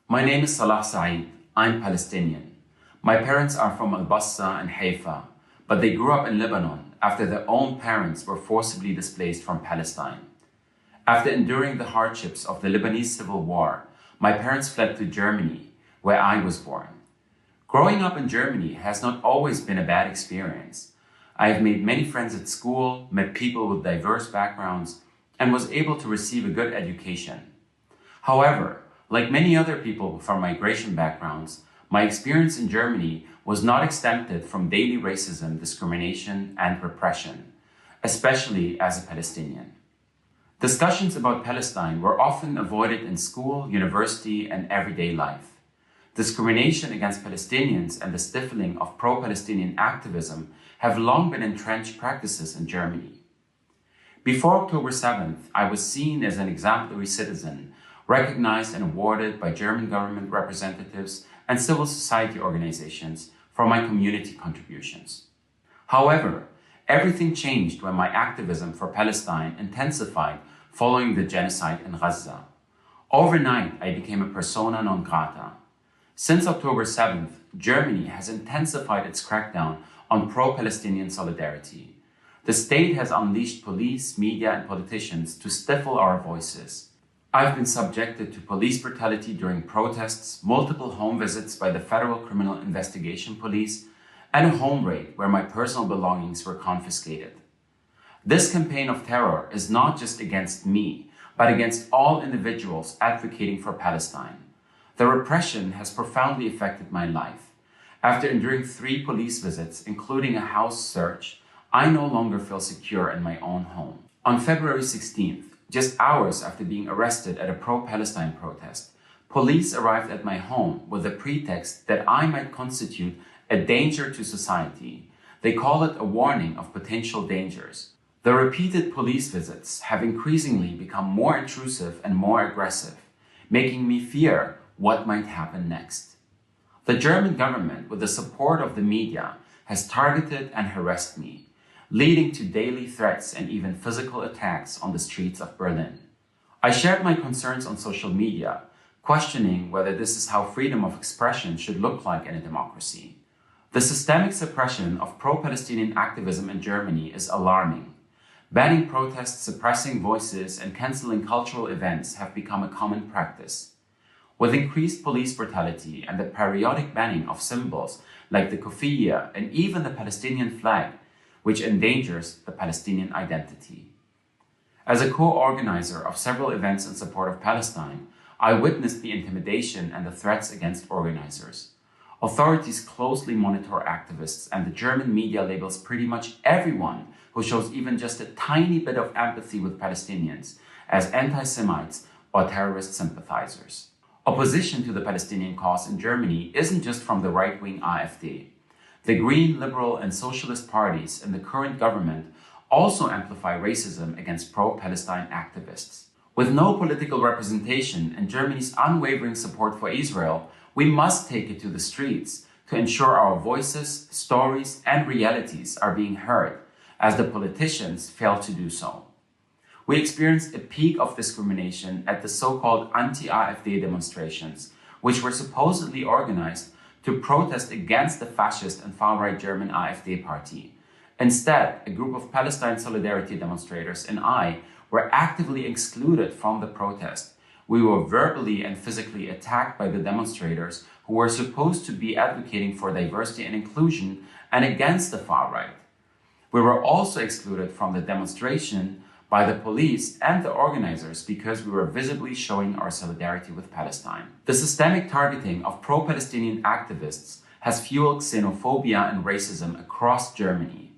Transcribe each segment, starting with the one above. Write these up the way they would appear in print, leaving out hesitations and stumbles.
My name is Salah. I'm Palestinian. My parents are from Al-Bassa and Haifa, but they grew up in Lebanon after their own parents were forcibly displaced from Palestine. After enduring the hardships of the Lebanese civil war, my parents fled to Germany, where I was born. Growing up in Germany has not always been a bad experience. I have made many friends at school, met people with diverse backgrounds, and was able to receive a good education. However, like many other people from migration backgrounds, my experience in Germany was not exempted from daily racism, discrimination, and repression, especially as a Palestinian. Discussions about Palestine were often avoided in school, university, and everyday life. Discrimination against Palestinians and the stifling of pro-Palestinian activism have long been entrenched practices in Germany. Before October 7th, I was seen as an exemplary citizen, recognized and awarded by German government representatives and civil society organizations for my community contributions. However, everything changed when my activism for Palestine intensified following the genocide in Gaza. Overnight, I became a persona non grata. Since October 7th, Germany has intensified its crackdown on pro-Palestinian solidarity. The state has unleashed police, media, and politicians to stifle our voices. I've been subjected to police brutality during protests, multiple home visits by the Federal Criminal Investigation Police, and a home raid where my personal belongings were confiscated. This campaign of terror is not just against me, but against all individuals advocating for Palestine. The repression has profoundly affected my life. After enduring 3 police visits, including a house search, I no longer feel secure in my own home. On February 16th, just hours after being arrested at a pro-Palestine protest, police arrived at my home with the pretext that I might constitute a danger to society. They call it a warning of potential dangers. The repeated police visits have increasingly become more intrusive and more aggressive, making me fear what might happen next. The German government, with the support of the media, has targeted and harassed me, leading to daily threats and even physical attacks on the streets of Berlin. I shared my concerns on social media, questioning whether this is how freedom of expression should look like in a democracy. The systemic suppression of pro-Palestinian activism in Germany is alarming. Banning protests, suppressing voices, and canceling cultural events have become a common practice. With increased police brutality and the periodic banning of symbols like the kufiyya and even the Palestinian flag, which endangers the Palestinian identity. As a co-organizer of several events in support of Palestine, I witnessed the intimidation and the threats against organizers. Authorities closely monitor activists, and the German media labels pretty much everyone who shows even just a tiny bit of empathy with Palestinians as anti-Semites or terrorist sympathizers. Opposition to the Palestinian cause in Germany isn't just from the right-wing AfD. The Green, Liberal, and Socialist parties in the current government also amplify racism against pro-Palestine activists. With no political representation and Germany's unwavering support for Israel, we must take it to the streets to ensure our voices, stories, and realities are being heard, as the politicians fail to do so. We experienced a peak of discrimination at the so-called anti-AfD demonstrations, which were supposedly organized to protest against the fascist and far-right German AfD party. Instead, a group of Palestine solidarity demonstrators and I were actively excluded from the protest. We were verbally and physically attacked by the demonstrators who were supposed to be advocating for diversity and inclusion and against the far-right. We were also excluded from the demonstration by the police and the organizers because we were visibly showing our solidarity with Palestine. The systemic targeting of pro-Palestinian activists has fueled xenophobia and racism across Germany.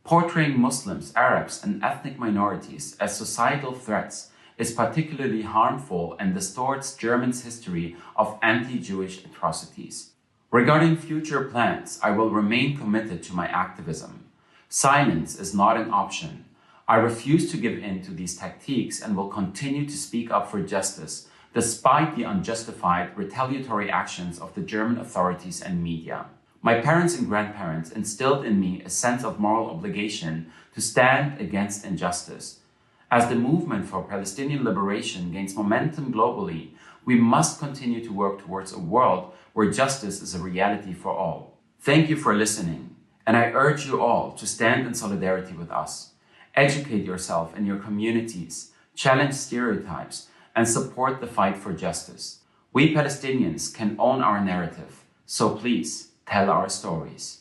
Portraying Muslims, Arabs, and ethnic minorities as societal threats is particularly harmful and distorts Germany's history of anti-Jewish atrocities. Regarding future plans, I will remain committed to my activism. Silence is not an option. I refuse to give in to these tactics and will continue to speak up for justice, despite the unjustified retaliatory actions of the German authorities and media. My parents and grandparents instilled in me a sense of moral obligation to stand against injustice. As the movement for Palestinian liberation gains momentum globally, we must continue to work towards a world where justice is a reality for all. Thank you for listening, and I urge you all to stand in solidarity with us. Educate yourself in your communities, challenge stereotypes, and support the fight for justice. We Palestinians can own our narrative, so please tell our stories.